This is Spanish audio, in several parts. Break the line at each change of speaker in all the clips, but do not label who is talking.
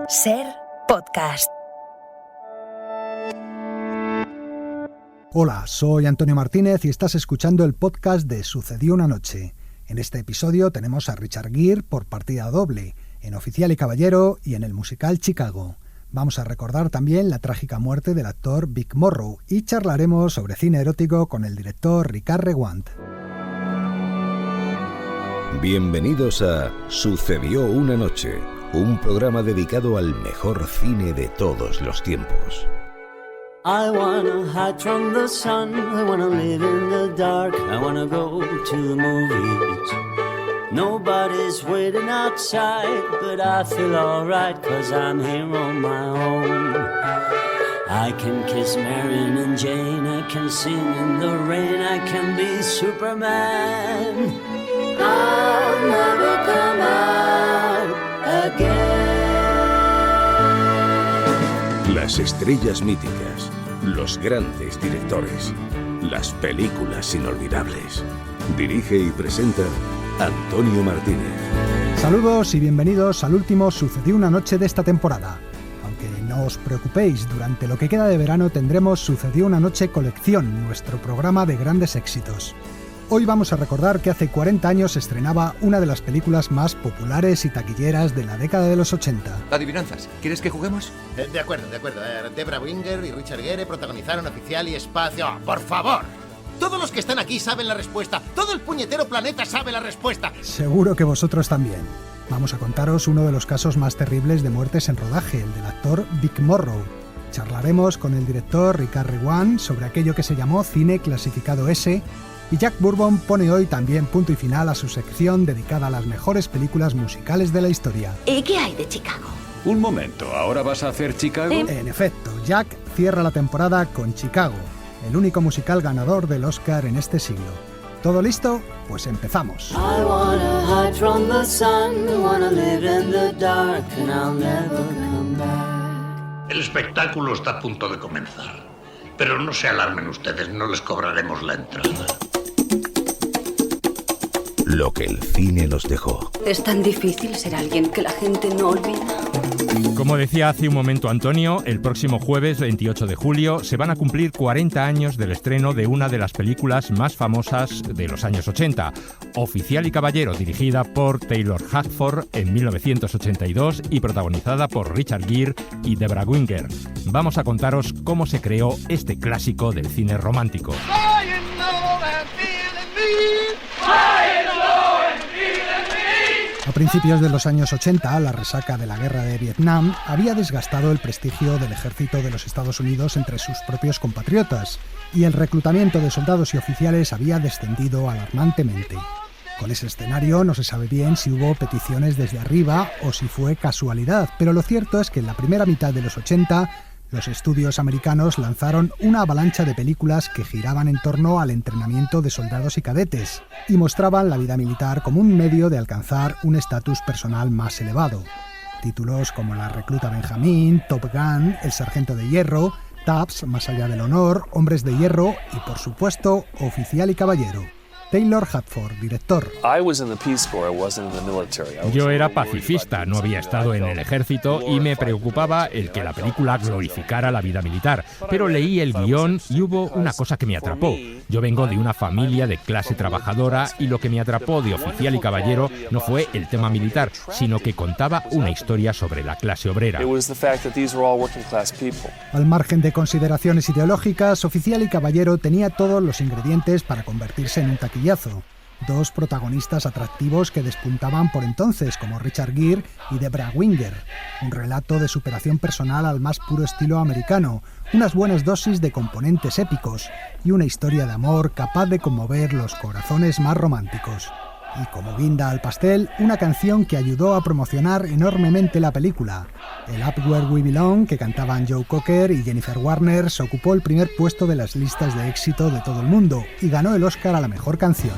Ser podcast.
Hola, soy Antonio Martínez y estás escuchando el podcast de Sucedió una noche. En este episodio tenemos a Richard Gere por partida doble, en Oficial y Caballero y en el musical Chicago. Vamos a recordar también la trágica muerte del actor Vic Morrow y charlaremos sobre cine erótico con el director Ricard Rewand.
Bienvenidos a Sucedió una noche, un programa dedicado al mejor cine de todos los tiempos.
I wanna hide from the sun, I wanna live in the dark, I wanna go to the movies. Nobody's waiting outside, but I feel alright, 'cause I'm here on my own. I can kiss Marion and Jane, I can sing in the rain, I can be Superman. I'll never come out again.
Las estrellas míticas, los grandes directores, las películas inolvidables. Dirige y presenta Antonio Martínez.
Saludos y bienvenidos al último Sucedió una noche de esta temporada. Aunque no os preocupéis, durante lo que queda de verano tendremos Sucedió una noche colección, nuestro programa de grandes éxitos. Hoy vamos a recordar que hace 40 años se estrenaba una de las películas más populares y taquilleras de la década de los 80.
Adivinanzas. ¿Quieres que juguemos?
De acuerdo. Debra Winger y Richard Gere protagonizaron Oficial y Espacio. ¡Oh, por favor! Todos los que están aquí saben la respuesta. Todo el puñetero planeta sabe la respuesta.
Seguro que vosotros también. Vamos a contaros uno de los casos más terribles de muertes en rodaje, el del actor Vic Morrow. Charlaremos con el director Ricard Rewand sobre aquello que se llamó cine clasificado S, y Jack Bourbon pone hoy también punto y final a su sección dedicada a las mejores películas musicales de la historia.
¿Y qué hay de Chicago?
Un momento, ¿ahora vas a hacer Chicago?
En efecto, Jack cierra la temporada con Chicago, el único musical ganador del Oscar en este siglo. ¿Todo listo? Pues empezamos.
I wanna hide from the sun, wanna live in the dark, and I'll never come back.
El espectáculo está a punto de comenzar, pero no se alarmen ustedes, no les cobraremos la entrada.
Lo que el cine nos dejó.
¿Es tan difícil ser alguien que la gente no olvida?
Como decía hace un momento Antonio, el próximo jueves 28 de julio se van a cumplir 40 años del estreno de una de las películas más famosas de los años 80, Oficial y Caballero, dirigida por Taylor Hackford en 1982 y protagonizada por Richard Gere y Debra Winger. Vamos a contaros cómo se creó este clásico del cine romántico.
A principios de los años 80, la resaca de la guerra de Vietnam había desgastado el prestigio del ejército de los Estados Unidos entre sus propios compatriotas, y el reclutamiento de soldados y oficiales había descendido alarmantemente. Con ese escenario no se sabe bien si hubo peticiones desde arriba o si fue casualidad, pero lo cierto es que en la primera mitad de los 80, los estudios americanos lanzaron una avalancha de películas que giraban en torno al entrenamiento de soldados y cadetes y mostraban la vida militar como un medio de alcanzar un estatus personal más elevado. Títulos como La recluta Benjamín, Top Gun, El sargento de hierro, Tubbs, Más allá del honor, Hombres de hierro y, por supuesto, Oficial y Caballero. Taylor Hackford, director.
Yo era pacifista, no había estado en el ejército y me preocupaba el que la película glorificara la vida militar. Pero leí el guión y hubo una cosa que me atrapó. Yo vengo de una familia de clase trabajadora y lo que me atrapó de Oficial y Caballero no fue el tema militar, sino que contaba una historia sobre la clase obrera.
Al margen de consideraciones ideológicas, Oficial y Caballero tenía todos los ingredientes para convertirse en un taquillazo. Dos protagonistas atractivos que despuntaban por entonces, como Richard Gere y Debra Winger. Un relato de superación personal al más puro estilo americano, unas buenas dosis de componentes épicos y una historia de amor capaz de conmover los corazones más románticos. Y como guinda al pastel, una canción que ayudó a promocionar enormemente la película. El Up Where We Belong, que cantaban Joe Cocker y Jennifer Warner, se ocupó el primer puesto de las listas de éxito de todo el mundo y ganó el Oscar a la mejor canción.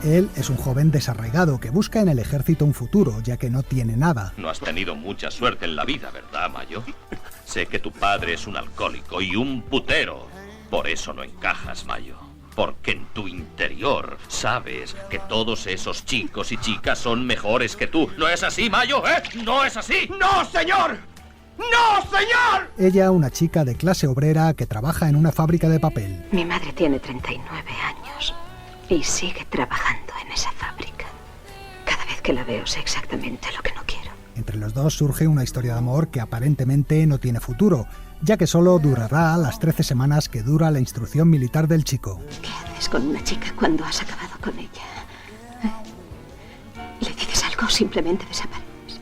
Él es un joven desarraigado que busca en el ejército un futuro, ya que no tiene nada.
No has tenido mucha suerte en la vida, ¿verdad, Mayo? Sé que tu padre es un alcohólico y un putero. Por eso no encajas, Mayo. Porque en tu interior sabes que todos esos chicos y chicas son mejores que tú. ¿No es así, Mayo? ¿No es así?
¡No, señor! ¡No, señor!
Ella, una chica de clase obrera que trabaja en una fábrica de papel.
Mi madre tiene 39 años y sigue trabajando en esa fábrica. Cada vez que la veo sé exactamente lo que no quiero.
Entre los dos surge una historia de amor que aparentemente no tiene futuro, ya que solo durará las 13 semanas que dura la instrucción militar del chico.
¿Qué haces con una chica cuando has acabado con ella? ¿Le dices algo o simplemente desapareces?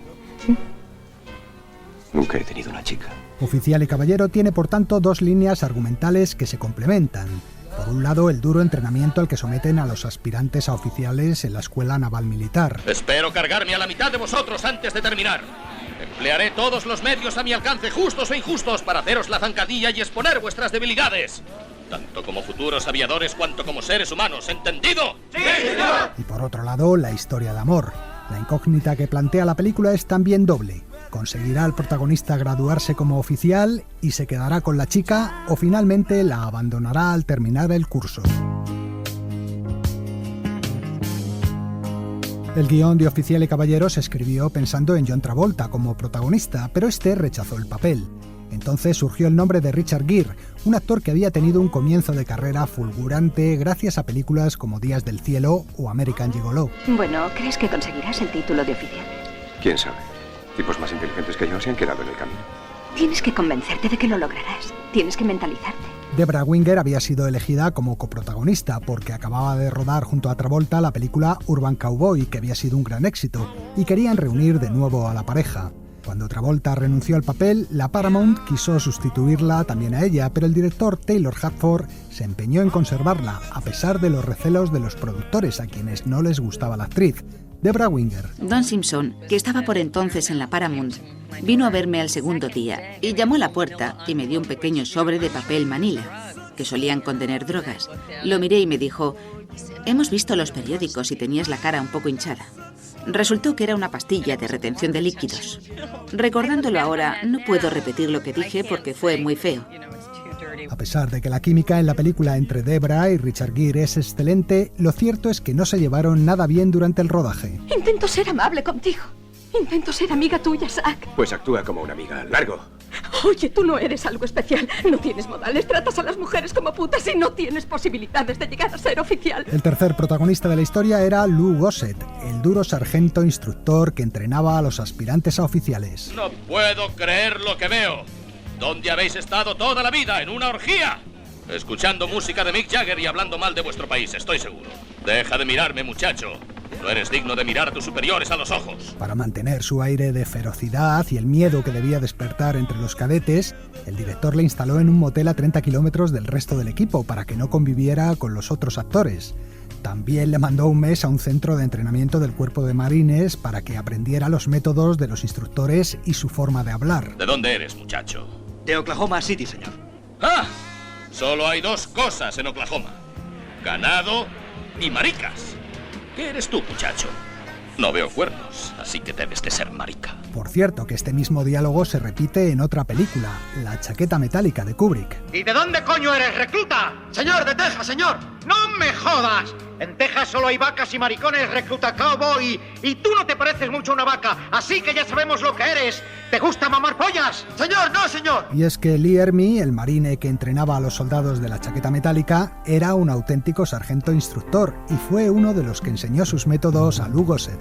Nunca he tenido una chica.
Oficial y Caballero tiene por tanto dos líneas argumentales que se complementan. Por un lado, el duro entrenamiento al que someten a los aspirantes a oficiales en la Escuela Naval Militar.
Espero cargarme a la mitad de vosotros antes de terminar. Emplearé todos los medios a mi alcance, justos o injustos, para haceros la zancadilla y exponer vuestras debilidades. Tanto como futuros aviadores cuanto como seres humanos, ¿entendido? ¡Sí, señor!
Y por otro lado, la historia de amor. La incógnita que plantea la película es también doble. ¿Conseguirá el protagonista graduarse como oficial y se quedará con la chica o finalmente la abandonará al terminar el curso? El guión de Oficial y Caballero se escribió pensando en John Travolta como protagonista, pero este rechazó el papel. Entonces surgió el nombre de Richard Gere, un actor que había tenido un comienzo de carrera fulgurante gracias a películas como Días del Cielo o American Gigolo.
Bueno, ¿crees que conseguirás el título de oficial?
¿Quién sabe? Tipos más inteligentes que yo se han quedado en el camino.
Tienes que convencerte de que lo lograrás. Tienes que mentalizarte.
Debra Winger había sido elegida como coprotagonista porque acababa de rodar junto a Travolta la película Urban Cowboy, que había sido un gran éxito, y querían reunir de nuevo a la pareja. Cuando Travolta renunció al papel, la Paramount quiso sustituirla también a ella, pero el director Taylor Hackford se empeñó en conservarla, a pesar de los recelos de los productores, a quienes no les gustaba la actriz. Debra Winger.
Don Simpson, que estaba por entonces en la Paramount, vino a verme al segundo día y llamó a la puerta y me dio un pequeño sobre de papel manila, que solían contener drogas. Lo miré y me dijo: hemos visto los periódicos y tenías la cara un poco hinchada. Resultó que era una pastilla de retención de líquidos. Recordándolo ahora, no puedo repetir lo que dije porque fue muy feo.
A pesar de que la química en la película entre Debra y Richard Gere es excelente, lo cierto es que no se llevaron nada bien durante el rodaje.
Intento ser amable contigo. Intento ser amiga tuya, Zack.
Pues actúa como una amiga. ¡Largo!
Oye, tú no eres algo especial. No tienes modales, tratas a las mujeres como putas y no tienes posibilidades de llegar a ser oficial.
El tercer protagonista de la historia era Lou Gossett, el duro sargento instructor que entrenaba a los aspirantes a oficiales.
No puedo creer lo que veo. ¿Dónde habéis estado toda la vida? ¿En una orgía? Escuchando música de Mick Jagger y hablando mal de vuestro país, estoy seguro. Deja de mirarme, muchacho. No eres digno de mirar a tus superiores a los ojos.
Para mantener su aire de ferocidad y el miedo que debía despertar entre los cadetes, el director le instaló en un motel a 30 kilómetros del resto del equipo para que no conviviera con los otros actores. También le mandó un mes a un centro de entrenamiento del Cuerpo de Marines para que aprendiera los métodos de los instructores y su forma de hablar.
¿De dónde eres, muchacho?
De Oklahoma City, señor.
¡Ah! Solo hay dos cosas en Oklahoma: ganado y maricas. ¿Qué eres tú, muchacho? No veo cuernos, así que debes de ser marica.
Por cierto, que este mismo diálogo se repite en otra película, La chaqueta metálica de Kubrick.
¿Y de dónde coño eres, recluta? Señor, de Texas, señor. ¡No me jodas! En Texas solo hay vacas y maricones, recluta cowboy. Y tú no te pareces mucho a una vaca, así que ya sabemos lo que eres. ¿Te gusta mamar pollas? Señor, no, señor.
Y es que Lee Ermey, el marine que entrenaba a los soldados de la chaqueta metálica, era un auténtico sargento instructor y fue uno de los que enseñó sus métodos a Lou Gossett.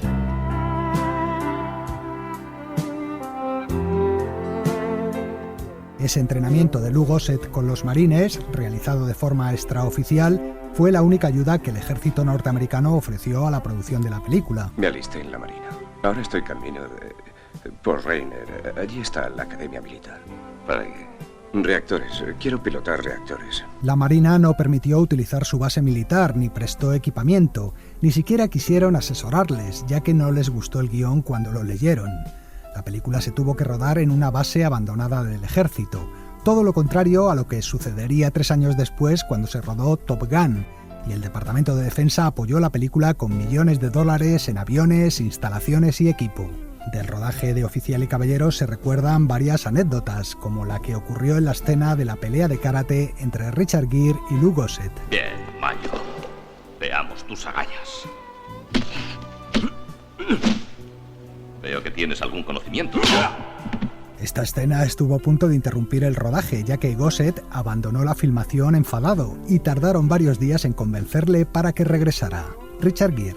Ese entrenamiento de Lou Gossett con los marines, realizado de forma extraoficial, fue la única ayuda que el ejército norteamericano ofreció a la producción de la película.
Me alisté en la Marina. Ahora estoy camino de Port Rainier. Allí está la Academia Militar. Reactores. Quiero pilotar reactores.
La Marina no permitió utilizar su base militar, ni prestó equipamiento, ni siquiera quisieron asesorarles, ya que no les gustó el guión cuando lo leyeron. La película se tuvo que rodar en una base abandonada del ejército, todo lo contrario a lo que sucedería 3 años después cuando se rodó Top Gun, y el Departamento de Defensa apoyó la película con millones de dólares en aviones, instalaciones y equipo. Del rodaje de Oficial y Caballero se recuerdan varias anécdotas, como la que ocurrió en la escena de la pelea de karate entre Richard Gere y Lou Gossett.
Bien, Mayo. Veamos tus agallas. Veo que tienes algún conocimiento.
Esta escena estuvo a punto de interrumpir el rodaje, ya que Gossett abandonó la filmación enfadado y tardaron varios días en convencerle para que regresara. Richard Gere.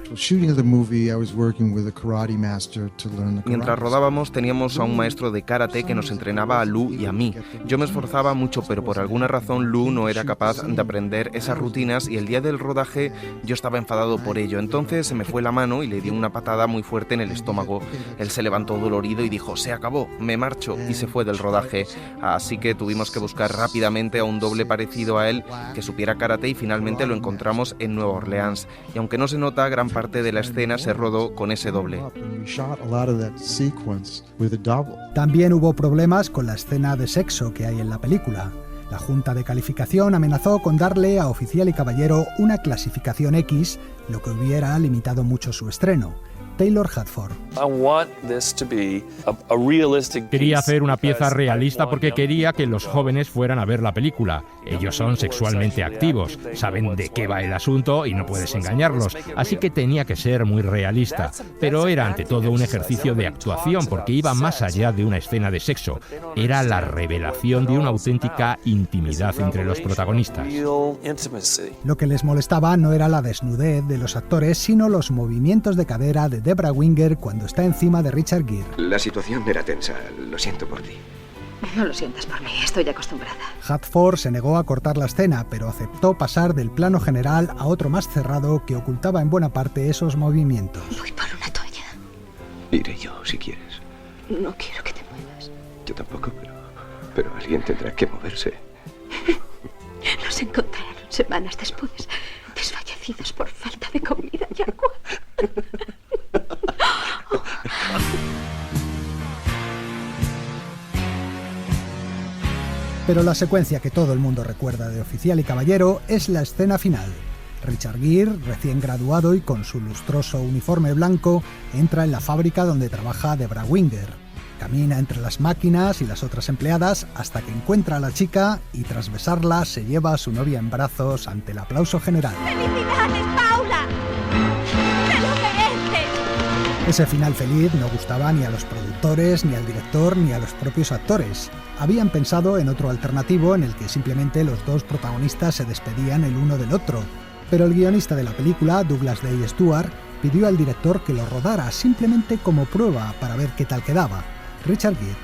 Mientras rodábamos teníamos a un maestro de karate que nos entrenaba a Lou y a mí. Yo me esforzaba mucho, pero por alguna razón Lou no era capaz de aprender esas rutinas y el día del rodaje yo estaba enfadado por ello. Entonces se me fue la mano y le di una patada muy fuerte en el estómago. Él se levantó dolorido y dijo: "Se acabó, me marcho", y se fue del rodaje. Así que tuvimos que buscar rápidamente a un doble parecido a él que supiera karate y finalmente lo encontramos en Nueva Orleans. Y aunque no se nota, gran parte de la escena se rodó con ese doble.
También hubo problemas con la escena de sexo que hay en la película. La Junta de Calificación amenazó con darle a Oficial y Caballero una clasificación X, lo que hubiera limitado mucho su estreno. Taylor Hadford.
Quería hacer una pieza realista porque quería que los jóvenes fueran a ver la película. Ellos son sexualmente activos, saben de qué va el asunto y no puedes engañarlos, así que tenía que ser muy realista. Pero era ante todo un ejercicio de actuación porque iba más allá de una escena de sexo. Era la revelación de una auténtica intimidad entre los protagonistas.
Lo que les molestaba no era la desnudez de los actores, sino los movimientos de cadera de Debra Winger cuando está encima de Richard Gere.
La situación era tensa, lo siento por ti.
No lo sientas por mí, estoy acostumbrada.
Hadford se negó a cortar la escena, pero aceptó pasar del plano general a otro más cerrado que ocultaba en buena parte esos movimientos.
Voy por una toalla.
Iré yo, si quieres.
No quiero que te muevas.
Yo tampoco, pero alguien tendrá que moverse.
Los encontraron semanas después, desfallecidos por falta de comida y agua.
Pero la secuencia que todo el mundo recuerda de Oficial y Caballero es la escena final. Richard Gere, recién graduado y con su lustroso uniforme blanco, entra en la fábrica donde trabaja Debra Winger. Camina entre las máquinas y las otras empleadas hasta que encuentra a la chica y tras besarla se lleva a su novia en brazos ante el aplauso general.
¡Felicidades, Paula! ¡Te lo mereces!
Ese final feliz no gustaba ni a los productores, ni al director, ni a los propios actores. Habían pensado en otro alternativo en el que simplemente los dos protagonistas se despedían el uno del otro, pero el guionista de la película, Douglas Day Stewart, pidió al director que lo rodara simplemente como prueba para ver qué tal quedaba. Richard Gere.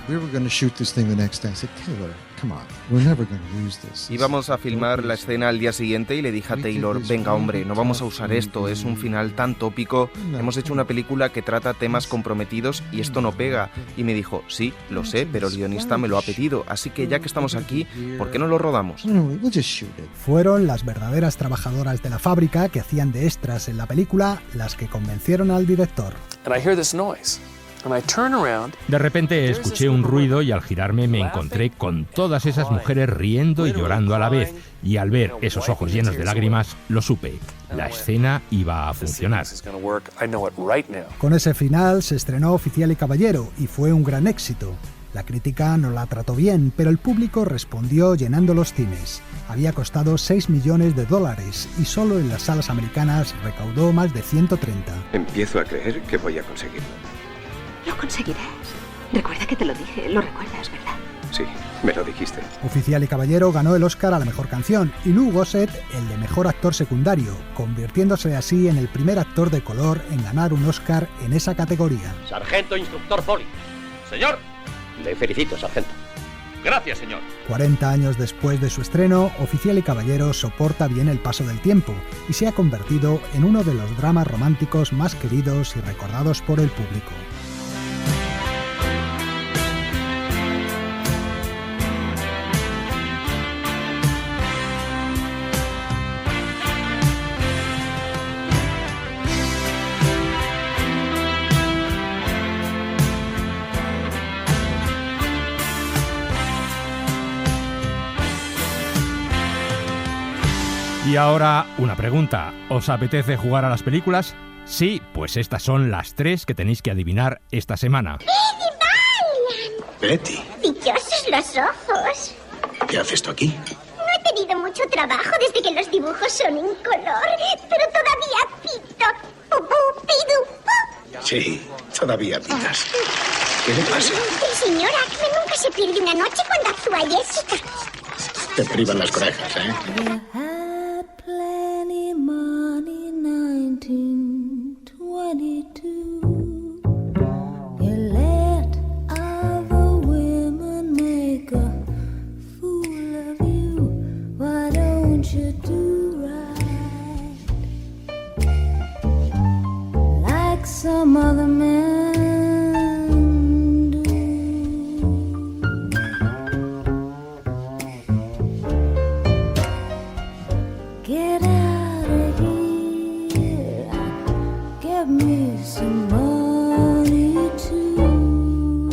Íbamos a filmar la escena al día siguiente y le dije a Taylor: venga hombre, no vamos a usar esto, es un final tan tópico, hemos hecho una película que trata temas comprometidos y esto no pega. Y me dijo: sí, lo sé, pero el guionista me lo ha pedido, así que ya que estamos aquí, ¿por qué no lo rodamos?
Fueron las verdaderas trabajadoras de la fábrica que hacían de extras en la película las que convencieron al director.
De repente escuché un ruido y al girarme me encontré con todas esas mujeres riendo y llorando a la vez. Y al ver esos ojos llenos de lágrimas, lo supe. La escena iba a funcionar.
Con ese final se estrenó Oficial y Caballero y fue un gran éxito. La crítica no la trató bien, pero el público respondió llenando los cines. Había costado $6 millones y solo en las salas americanas recaudó más de 130.
Empiezo a creer que voy a conseguirlo.
Lo conseguirás. Recuerda que te lo dije, lo recuerdas, ¿verdad?
Sí, me lo dijiste.
Oficial y Caballero ganó el Oscar a la mejor canción y Lou Gossett el de mejor actor secundario, convirtiéndose así en el primer actor de color en ganar un Oscar en esa categoría.
Sargento Instructor Foley. Señor. Le felicito, sargento. Gracias, señor.
40 años después de su estreno, Oficial y Caballero soporta bien el paso del tiempo y se ha convertido en uno de los dramas románticos más queridos y recordados por el público.
Y ahora, una pregunta. ¿Os apetece jugar a las películas? Sí, pues estas son las 3 que tenéis que adivinar esta semana.
Betty,
Dichosos los ojos.
¿qué haces tú aquí?
No he tenido mucho trabajo desde que los dibujos son en color, pero todavía pito. Pupú, pidu, pu.
Sí, todavía pitas. ¿Qué le pasa?
El señor Acme nunca se pierde una noche cuando actúa Jessica.
Te privan las orejas, ¿eh?
Plenty money, 1922. You let other women make a fool of you. Why don't you do right like some other men do? Get out of here, give me some money too.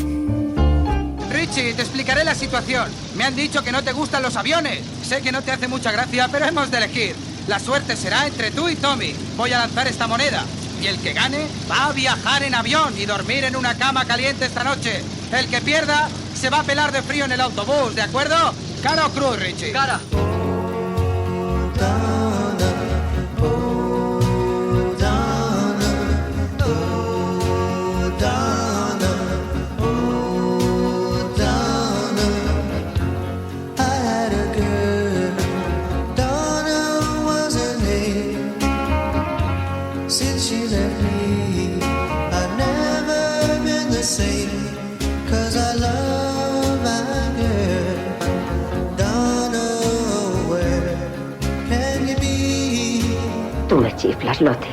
Richie, te explicaré la situación. Me han dicho que no te gustan los aviones. Sé que no te hace mucha gracia, pero hemos de elegir. La suerte será entre tú y Tommy. Voy a lanzar esta moneda. Y el que gane va a viajar en avión y dormir en una cama caliente esta noche. El que pierda se va a pelar de frío en el autobús, ¿de acuerdo? ¿Cara o cruz, Richie? Cara.
Tú me chiflas, Lottie.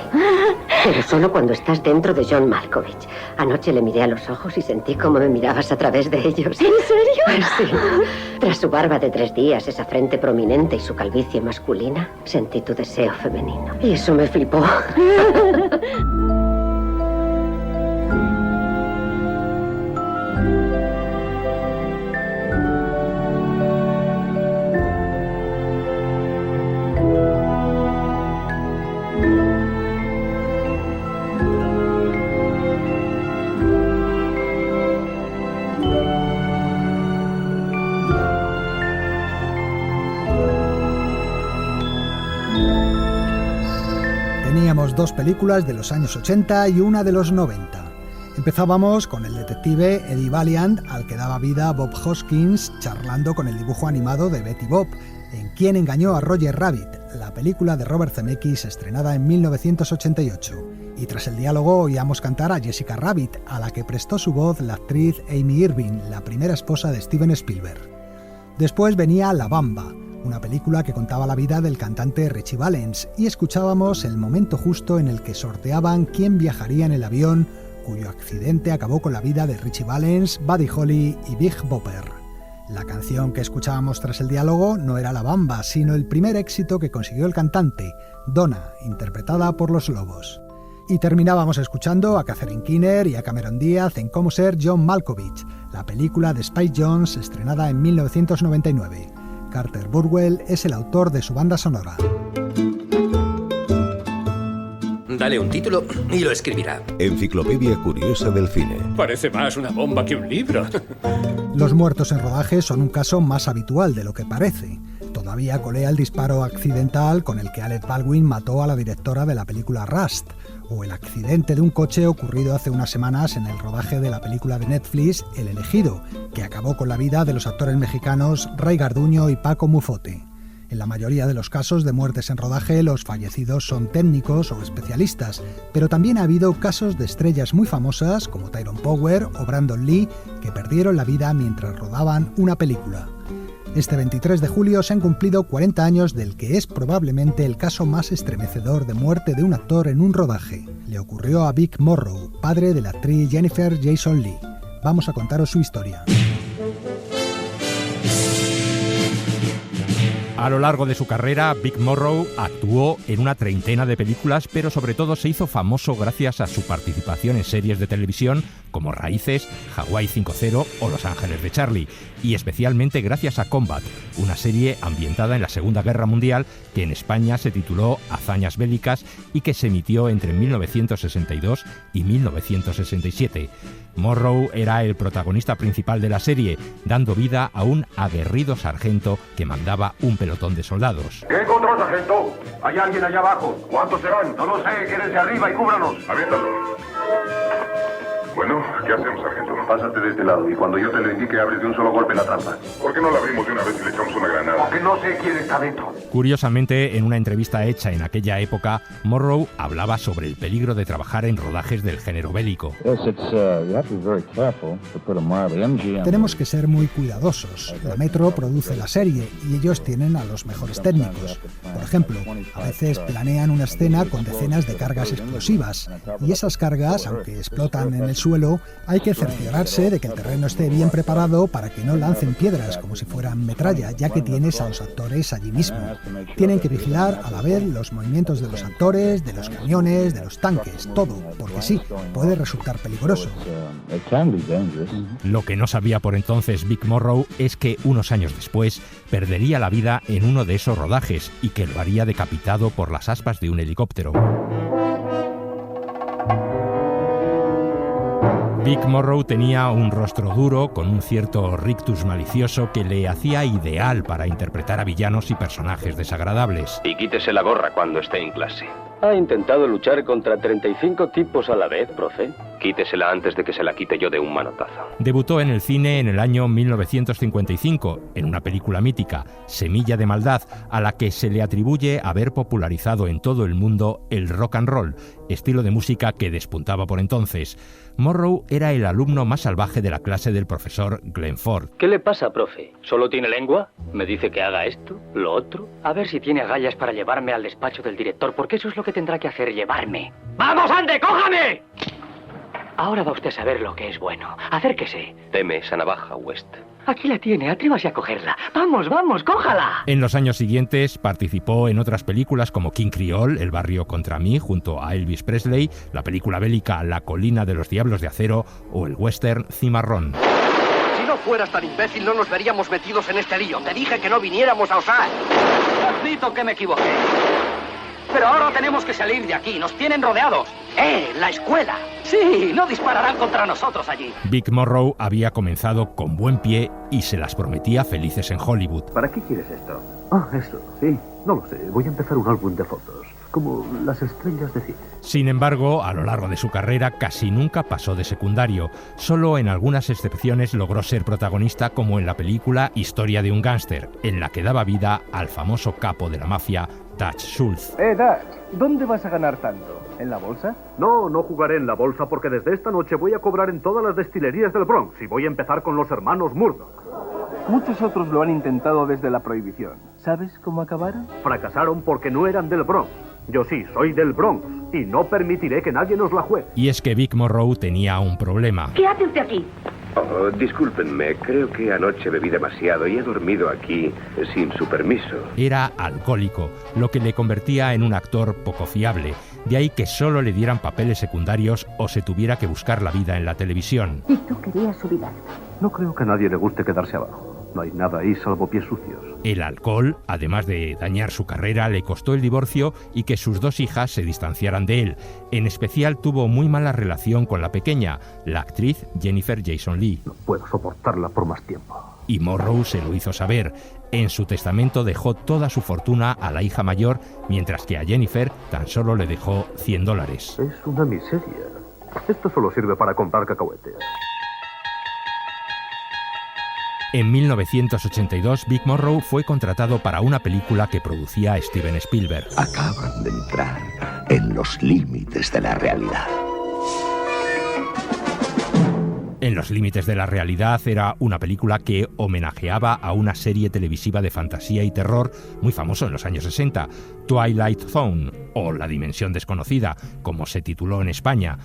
Pero solo cuando estás dentro de John Malkovich. Anoche le miré a los ojos y sentí cómo me mirabas a través de ellos. ¿En serio? Sí. Tras su barba de 3 días, esa frente prominente y su calvicie masculina, sentí tu deseo femenino. Y eso me flipó.
Teníamos 2 películas de los años 80 y una de los 90. Empezábamos con el detective Eddie Valiant, al que daba vida Bob Hoskins, charlando con el dibujo animado de Betty Boop, en Quién engañó a Roger Rabbit, la película de Robert Zemeckis estrenada en 1988. Y tras el diálogo oíamos cantar a Jessica Rabbit, a la que prestó su voz la actriz Amy Irving, la primera esposa de Steven Spielberg. Después venía La Bamba, una película que contaba la vida del cantante Ritchie Valens, y escuchábamos el momento justo en el que sorteaban quién viajaría en el avión cuyo accidente acabó con la vida de Ritchie Valens, Buddy Holly y Big Bopper. La canción que escuchábamos tras el diálogo no era La Bamba, sino el primer éxito que consiguió el cantante, Donna, interpretada por Los Lobos. Y terminábamos escuchando a Catherine Keener y a Cameron Díaz en Cómo ser John Malkovich, la película de Spike Jonze estrenada en 1999. Carter Burwell es el autor de su banda sonora.
Dale un título y lo escribirá.
Enciclopedia Curiosa del Cine.
Parece más una bomba que un libro.
Los muertos en rodaje son un caso más habitual de lo que parece. Todavía colea el disparo accidental con el que Alec Baldwin mató a la directora de la película Rust, o el accidente de un coche ocurrido hace unas semanas en el rodaje de la película de Netflix El Elegido, que acabó con la vida de los actores mexicanos Ray Garduño y Paco Mufote. En la mayoría de los casos de muertes en rodaje, los fallecidos son técnicos o especialistas, pero también ha habido casos de estrellas muy famosas como Tyrone Power o Brandon Lee que perdieron la vida mientras rodaban una película. Este 23 de julio se han cumplido 40 años del que es probablemente el caso más estremecedor de muerte de un actor en un rodaje. Le ocurrió a Vic Morrow, padre de la actriz Jennifer Jason Leigh. Vamos a contaros su historia.
A lo largo de su carrera, Vic Morrow actuó en una treintena de películas, pero sobre todo se hizo famoso gracias a su participación en series de televisión como Raíces, Hawái 5-0 o Los Ángeles de Charlie, y especialmente gracias a Combat, una serie ambientada en la Segunda Guerra Mundial que en España se tituló Hazañas Bélicas y que se emitió entre 1962 y 1967. Morrow era el protagonista principal de la serie, dando vida a un aguerrido sargento que mandaba un pelotón de soldados.
¿Qué encontró, sargento? ¿Hay alguien allá abajo? ¿Cuántos serán? No lo sé, quédense arriba y cúbranos. Aviéntalo.
Bueno, ¿qué hacemos, sargento?
Pásate de este lado y cuando yo te lo indique abres de un solo golpe la trampa.
¿Por qué no la abrimos de una vez y le echamos una granada?
Porque no sé quién está dentro.
Curiosamente, en una entrevista hecha en aquella época, Morrow hablaba sobre el peligro de trabajar en rodajes del género bélico.
Tenemos que ser muy cuidadosos. La Metro produce la serie y ellos tienen a los mejores técnicos. Por ejemplo, a veces planean una escena con decenas de cargas explosivas y esas cargas, aunque explotan en el suelo, hay que cerciorarse de que el terreno esté bien preparado para que no lancen piedras como si fueran metralla, ya que tienes a los actores allí mismo. Tienen que vigilar a la vez los movimientos de los actores, de los camiones, de los tanques, todo, porque sí, puede resultar peligroso.
Lo que no sabía por entonces Vic Morrow es que unos años después perdería la vida en uno de esos rodajes y que lo haría decapitado por las aspas de un helicóptero. Vic Morrow tenía un rostro duro con un cierto rictus malicioso que le hacía ideal para interpretar a villanos y personajes desagradables.
Y quítese la gorra cuando esté en clase. ¿Ha intentado luchar contra 35 tipos a la vez, profe? Quítesela antes de que se la quite yo de un manotazo.
Debutó en el cine en el año 1955, en una película mítica, Semilla de Maldad, a la que se le atribuye haber popularizado en todo el mundo el rock and roll, estilo de música que despuntaba por entonces. Morrow era el alumno más salvaje de la clase del profesor Glenn Ford.
¿Qué le pasa, profe? ¿Solo tiene lengua? ¿Me dice que haga esto, lo otro? A ver si tiene agallas para llevarme al despacho del director, porque eso es lo que tendrá que hacer, llevarme. ¡Vamos, ande, cójame! Ahora va usted a saber lo que es bueno. Acérquese. Deme esa navaja, West. Aquí la tiene, atrévase a cogerla. Vamos, vamos, cójala.
En los años siguientes participó en otras películas como King Creole, El barrio contra mí, junto a Elvis Presley, la película bélica La colina de los diablos de acero o el western Cimarrón.
Si no fueras tan imbécil, no nos veríamos metidos en este lío. Te dije que no viniéramos a osar. Admito que me equivoqué. Pero ahora tenemos que salir de aquí. Nos tienen rodeados. ¡La escuela! Sí, no dispararán contra nosotros allí.
Vic Morrow había comenzado con buen pie y se las prometía felices en Hollywood.
¿Para qué quieres esto? Eso, sí. No lo sé. Voy a empezar un álbum de fotos. Como las estrellas de cine.
Sin embargo, a lo largo de su carrera casi nunca pasó de secundario. Solo en algunas excepciones logró ser protagonista, como en la película Historia de un gángster, en la que daba vida al famoso capo de la mafia, Dutch Schultz.
Dutch, ¿dónde vas a ganar tanto? ¿En la bolsa? No, no jugaré en la bolsa porque desde esta noche voy a cobrar en todas las destilerías del Bronx y voy a empezar con los hermanos Murdoch. Muchos otros lo han intentado desde la prohibición. ¿Sabes cómo acabaron? Fracasaron porque no eran del Bronx. Yo sí, soy del Bronx y no permitiré que nadie nos la juegue.
Y es que Vic Morrow tenía un problema.
¿Qué hace usted aquí?
Discúlpenme, creo que anoche bebí demasiado y he dormido aquí sin su permiso.
Era alcohólico, lo que le convertía en un actor poco fiable. De ahí que solo le dieran papeles secundarios o se tuviera que buscar la vida en la televisión.
¿Y tú querías subir alto?
No creo que a nadie le guste quedarse abajo. No hay nada ahí salvo pies sucios.
El alcohol, además de dañar su carrera, le costó el divorcio y que sus dos hijas se distanciaran de él. En especial tuvo muy mala relación con la pequeña, la actriz Jennifer Jason Leigh.
No puedo soportarla por más tiempo.
Y Morrow se lo hizo saber. En su testamento dejó toda su fortuna a la hija mayor, mientras que a Jennifer tan solo le dejó $100.
Es una miseria. Esto solo sirve para comprar cacahuetes.
En 1982, Vic Morrow fue contratado para una película que producía Steven Spielberg.
Acaban de entrar en los límites de la realidad.
En los límites de la realidad era una película que homenajeaba a una serie televisiva de fantasía y terror muy famoso en los años 60, Twilight Zone, o La Dimensión Desconocida, como se tituló en España.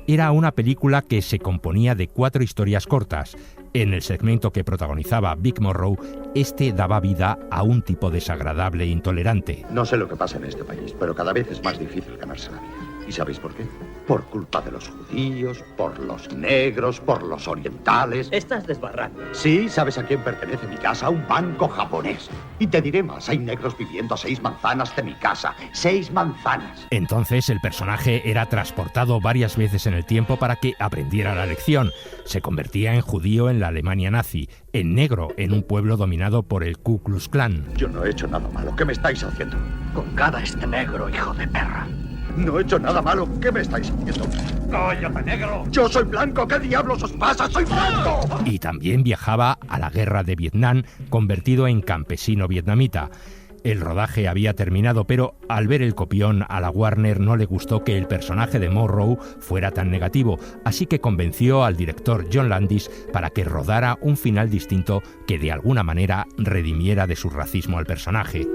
Era una película que se componía de 4 historias cortas. En el segmento que protagonizaba Vic Morrow, este daba vida a un tipo desagradable e intolerante.
No sé lo que pasa en este país, pero cada vez es más difícil ganarse la vida. ¿Y sabéis por qué? Por culpa de los judíos, por los negros, por los orientales.
Estás desbarrando.
Sí, ¿sabes a quién pertenece mi casa? A un banco japonés. Y te diré más, hay negros viviendo a 6 manzanas de mi casa. 6 manzanas.
Entonces el personaje era transportado varias veces en el tiempo para que aprendiera la lección. Se convertía en judío en la Alemania nazi, en negro en un pueblo dominado por el Ku Klux Klan.
Yo no he hecho nada malo. ¿Qué me estáis haciendo?
Con cada este negro, hijo de perra.
No he hecho nada malo. ¿Qué me estáis haciendo?
¡Cállate, negro!
¡Yo soy blanco! ¿Qué diablos os pasa? ¡Soy blanco!
Y también viajaba a la guerra de Vietnam, convertido en campesino vietnamita. El rodaje había terminado, pero al ver el copión a la Warner no le gustó que el personaje de Morrow fuera tan negativo, así que convenció al director John Landis para que rodara un final distinto que de alguna manera redimiera de su racismo al personaje.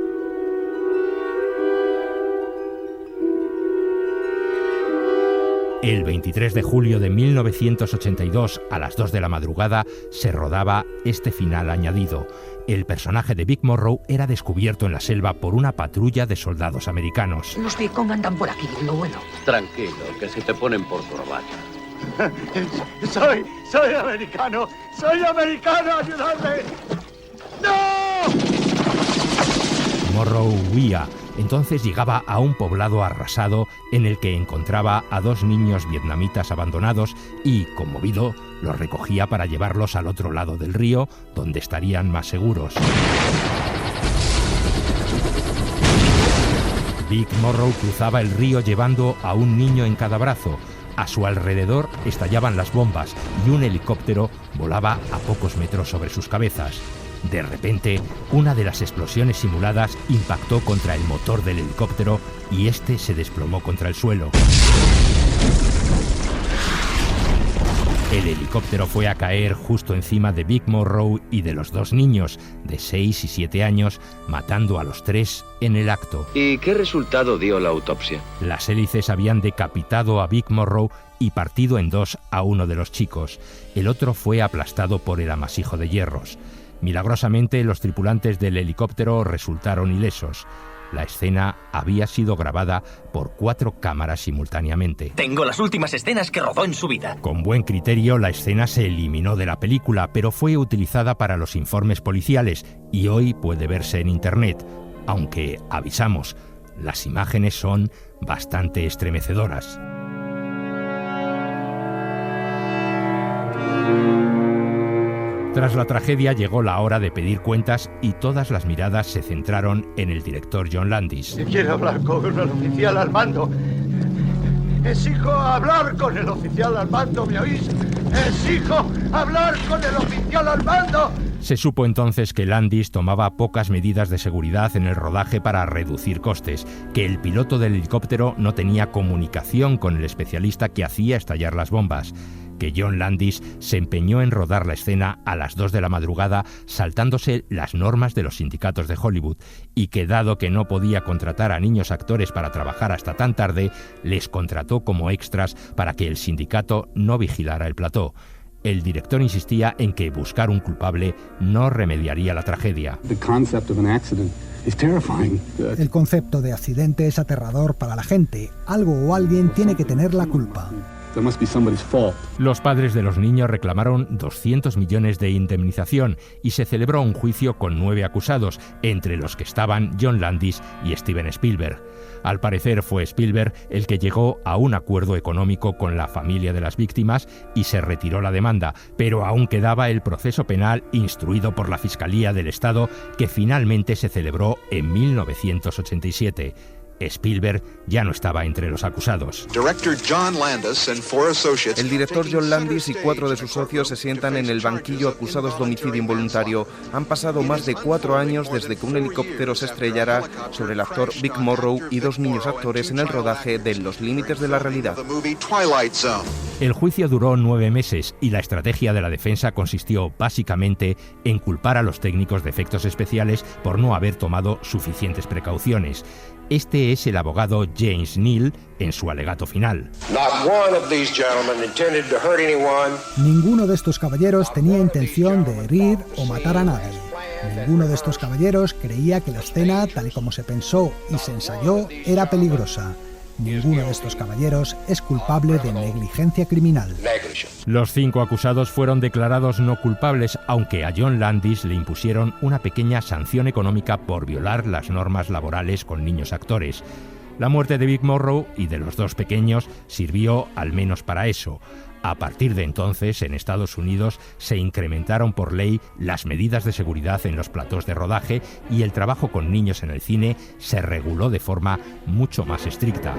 El 23 de julio de 1982, a las 2 de la madrugada, se rodaba este final añadido. El personaje de Vic Morrow era descubierto en la selva por una patrulla de soldados americanos.
Los Vietcong andan por aquí, lo bueno.
Tranquilo, que se te ponen por corbata.
Soy americano. Soy americano. ¡Ayudadme! ¡No!
Morrow huía. Entonces llegaba a un poblado arrasado en el que encontraba a 2 niños vietnamitas abandonados y, conmovido, los recogía para llevarlos al otro lado del río, donde estarían más seguros. Vic Morrow cruzaba el río llevando a un niño en cada brazo. A su alrededor estallaban las bombas y un helicóptero volaba a pocos metros sobre sus cabezas. De repente, una de las explosiones simuladas impactó contra el motor del helicóptero y este se desplomó contra el suelo. El helicóptero fue a caer justo encima de Vic Morrow y de los 2 niños, de 6 y 7 años, matando a los 3 en el acto.
¿Y qué resultado dio la autopsia?
Las hélices habían decapitado a Vic Morrow y partido en 2 a uno de los chicos. El otro fue aplastado por el amasijo de hierros. Milagrosamente, los tripulantes del helicóptero resultaron ilesos. La escena había sido grabada por 4 cámaras simultáneamente.
Tengo las últimas escenas que rodó en su vida.
Con buen criterio, la escena se eliminó de la película, pero fue utilizada para los informes policiales y hoy puede verse en Internet. Aunque, avisamos, las imágenes son bastante estremecedoras. Tras la tragedia llegó la hora de pedir cuentas y todas las miradas se centraron en el director John Landis.
Quiero hablar con el oficial al mando. Exijo hablar con el oficial al mando, ¿me oís? Exijo hablar con el oficial al mando.
Se supo entonces que Landis tomaba pocas medidas de seguridad en el rodaje para reducir costes, que el piloto del helicóptero no tenía comunicación con el especialista que hacía estallar las bombas, que John Landis se empeñó en rodar la escena a las 2 de la madrugada saltándose las normas de los sindicatos de Hollywood y que, dado que no podía contratar a niños actores para trabajar hasta tan tarde, les contrató como extras para que el sindicato no vigilara el plató. El director insistía en que buscar un culpable no remediaría la tragedia.
El concepto de accidente es aterrador para la gente. Algo o alguien tiene que tener la culpa.
Los padres de los niños reclamaron 200 millones de indemnización y se celebró un juicio con 9 acusados, entre los que estaban John Landis y Steven Spielberg. Al parecer fue Spielberg el que llegó a un acuerdo económico con la familia de las víctimas y se retiró la demanda, pero aún quedaba el proceso penal instruido por la Fiscalía del Estado, que finalmente se celebró en 1987. Spielberg ya no estaba entre los acusados.
El director John Landis y 4 de sus socios se sientan en el banquillo acusados de homicidio involuntario. Han pasado más de 4 años desde que un helicóptero se estrellara sobre el actor Vic Morrow y 2 niños actores en el rodaje de Los límites de la realidad.
El juicio duró 9 meses y la estrategia de la defensa consistió básicamente en culpar a los técnicos de efectos especiales por no haber tomado suficientes precauciones. Este Ese es el abogado James Neal en su alegato final.
Ninguno de estos caballeros tenía intención de herir o matar a nadie. Ninguno de estos caballeros creía que la escena, tal y como se pensó y se ensayó, era peligrosa. Ninguno de estos caballeros es culpable de negligencia criminal.
Los 5 acusados fueron declarados no culpables, aunque a John Landis le impusieron una pequeña sanción económica por violar las normas laborales con niños actores. La muerte de Vic Morrow y de los 2 pequeños sirvió al menos para eso. A partir de entonces, en Estados Unidos se incrementaron por ley las medidas de seguridad en los platós de rodaje y el trabajo con niños en el cine se reguló de forma mucho más estricta.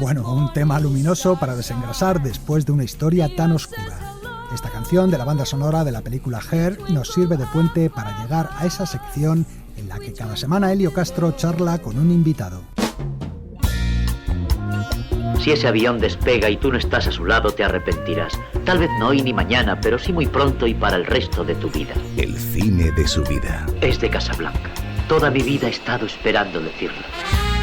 Bueno, un tema luminoso para desengrasar después de una historia tan oscura. Esta canción de la banda sonora de la película Hair nos sirve de puente para llegar a esa sección en la que cada semana Helio Castro charla con un invitado.
Si ese avión despega y tú no estás a su lado, te arrepentirás. Tal vez no hoy ni mañana, pero sí muy pronto y para el resto de tu vida.
El cine de su vida.
Es de Casablanca. Toda mi vida he estado esperando decirlo.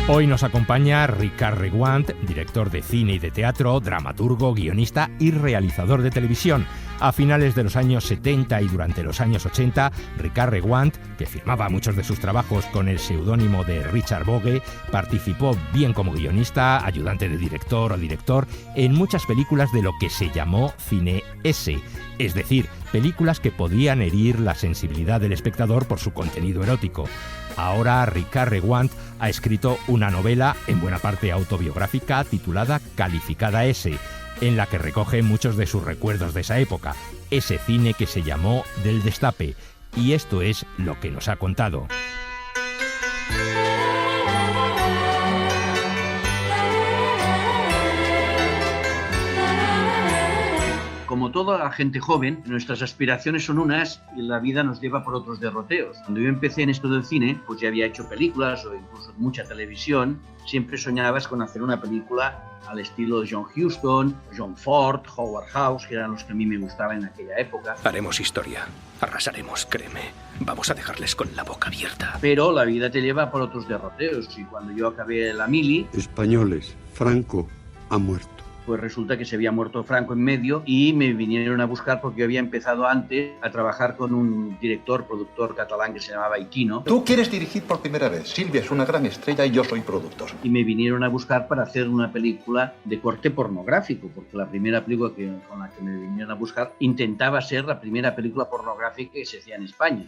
Hoy nos acompaña Ricard Reguant, director de cine y de teatro, dramaturgo, guionista y realizador de televisión. A finales de los años 70 y durante los años 80, Ricard Reguant, que firmaba muchos de sus trabajos con el seudónimo de Richard Bogue, participó bien como guionista, ayudante de director o director en muchas películas de lo que se llamó cine S, es decir, películas que podían herir la sensibilidad del espectador por su contenido erótico. Ahora Ricard Reguant ha escrito una novela, en buena parte autobiográfica, titulada Calificada S, en la que recoge muchos de sus recuerdos de esa época, ese cine que se llamó del Destape, y esto es lo que nos ha contado.
Como toda la gente joven, nuestras aspiraciones son unas y la vida nos lleva por otros derroteos. Cuando yo empecé en esto del cine, pues ya había hecho películas o incluso mucha televisión. Siempre soñabas con hacer una película al estilo de John Huston, John Ford, Howard Hawks, que eran los que a mí me gustaban en aquella época.
Haremos historia. Arrasaremos, créeme. Vamos a dejarles con la boca abierta.
Pero la vida te lleva por otros derroteos y cuando yo acabé la mili...
Españoles, Franco ha muerto.
Pues resulta que se había muerto Franco en medio y me vinieron a buscar porque yo había empezado antes a trabajar con un productor catalán que se llamaba Iquino.
Tú quieres dirigir por primera vez. Silvia es una gran estrella y yo soy productor.
Y me vinieron a buscar para hacer una película de corte pornográfico, porque la primera película con la que me vinieron a buscar intentaba ser la primera película pornográfica que se hacía en España.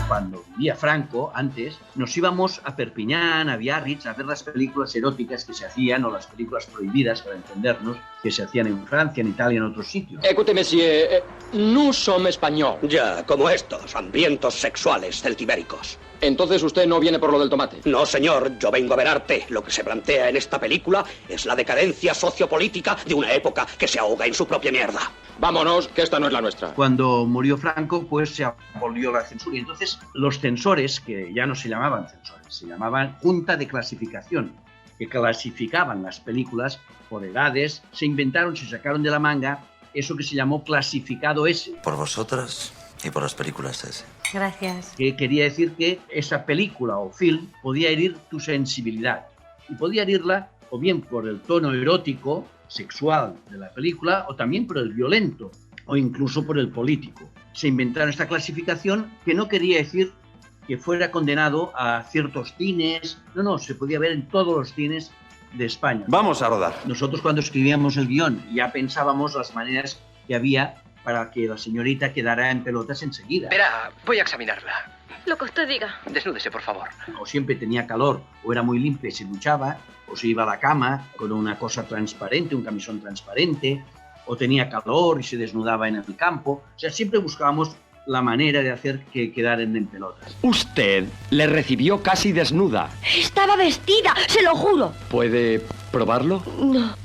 Cuando vivía Franco, antes, nos íbamos a Perpiñán, a Biarritz, a ver las películas eróticas que se hacían o las películas prohibidas, para entendernos, que se hacían en Francia, en Italia, en otros sitios.
Écoutez, monsieur, nous sommes españoles.
Ya, como estos hambrientos sexuales celtibéricos.
Entonces usted no viene por lo del tomate.
No, señor, yo vengo a ver arte. Lo que se plantea en esta película es la decadencia sociopolítica de una época que se ahoga en su propia mierda.
Vámonos, que esta no es la nuestra.
Cuando murió Franco, pues se abolió la censura. Y entonces los censores, que ya no se llamaban censores, se llamaban Junta de Clasificación, que clasificaban las películas por edades, se sacaron de la manga eso que se llamó clasificado S.
Por vosotras y por las películas S.
Gracias.
Que quería decir que esa película o film podía herir tu sensibilidad. Y podía herirla o bien por el tono erótico, sexual de la película o también por el violento o incluso por el político. Se inventaron esta clasificación que no quería decir que fuera condenado a ciertos cines. No, se podía ver en todos los cines de España.
Vamos a rodar.
Nosotros cuando escribíamos el guión ya pensábamos las maneras que había para que la señorita quedara en pelotas enseguida.
Espera, voy a examinarla.
Lo que usted diga.
Desnúdese, por favor.
O siempre tenía calor, o era muy limpia y se duchaba, o se iba a la cama con una cosa transparente, un camisón transparente, o tenía calor y se desnudaba en el campo. O sea, siempre buscábamos la manera de hacer que quedaran en pelotas.
Usted le recibió casi desnuda.
Estaba vestida, se lo juro.
¿Puede probarlo?
No.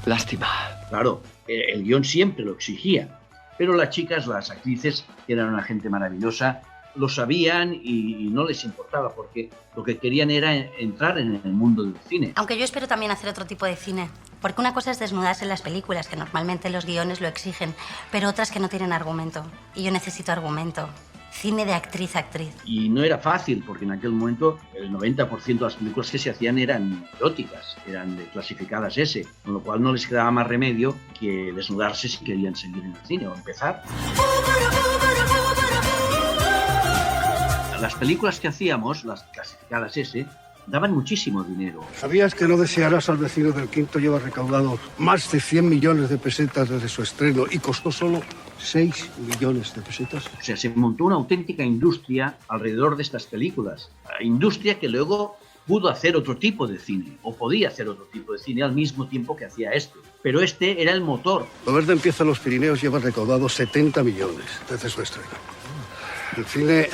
Lástima.
Claro, el guión siempre lo exigía, pero las chicas, las actrices, que eran una gente maravillosa, lo sabían y no les importaba, porque lo que querían era entrar en el mundo del cine.
Aunque yo espero también hacer otro tipo de cine, porque una cosa es desnudarse en las películas, que normalmente los guiones lo exigen, pero otras que no tienen argumento, y yo necesito argumento. Cine de actriz a actriz.
Y no era fácil, porque en aquel momento el 90% de las películas que se hacían eran eróticas, eran de clasificadas S, con lo cual no les quedaba más remedio que desnudarse si querían seguir en el cine o empezar. Las películas que hacíamos, las clasificadas S, daban muchísimo dinero.
¿Sabías que No desearás al vecino del quinto lleva recaudado más de 100 millones de pesetas desde su estreno y costó solo 6 millones de pesetas?
O sea, se montó una auténtica industria alrededor de estas películas. Industria que luego pudo hacer otro tipo de cine, o podía hacer otro tipo de cine al mismo tiempo que hacía este. Pero este era el motor.
Lo Verde empieza en los Pirineos lleva recaudado 70 millones desde su estreno. El cine,